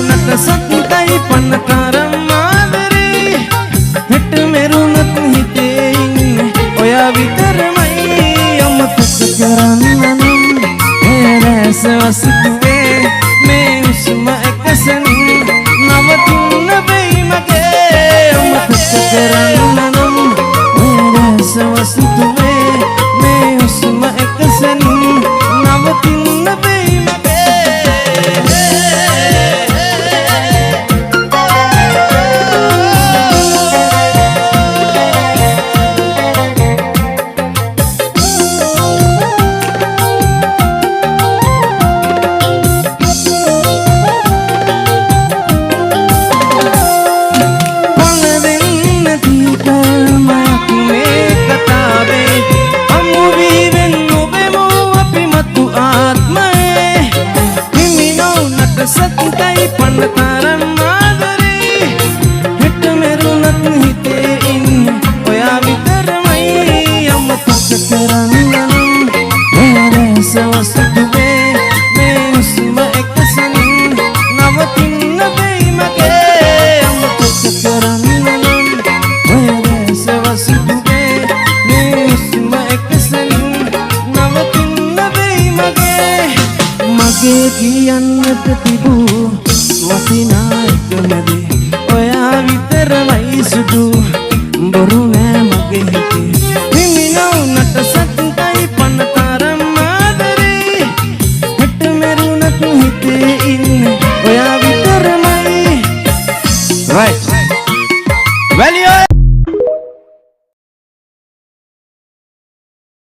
නට සත්තයි පන්නතරම් ආදරේ හෙට මෙරුණත් හිතේ ඉන්නේ ඔයා විතරමයි අමතක කරන්න නම් රැස වසිතුවේ මේ උස්ම එකසන නවතින්න වෙයි මගේ අමතක කරන්න නම් රැස වසිතුවේ මේ උස්ම එකසන නවතින්න වෙයි සත්තයි පන්නතරම් ආදරේ හෙට මෙරුණත් හිතේ ඉන්නේ ඔයා විතරමයි අමතක කරන්න නම් රැස වස්තුවේ මේ උස්ම එකසන නවතින්න වෙයි මගේ අමතක කරන්න නම් රැස වස්තුවේ මේ උස්ම එකසන නවතින්න වෙයි මගේ කියන්නට තිබූ වටිනා එකමදේ ඔයා විතරමයි සුදු බොරු නෑ මගේ හිතේ හිමිනව නට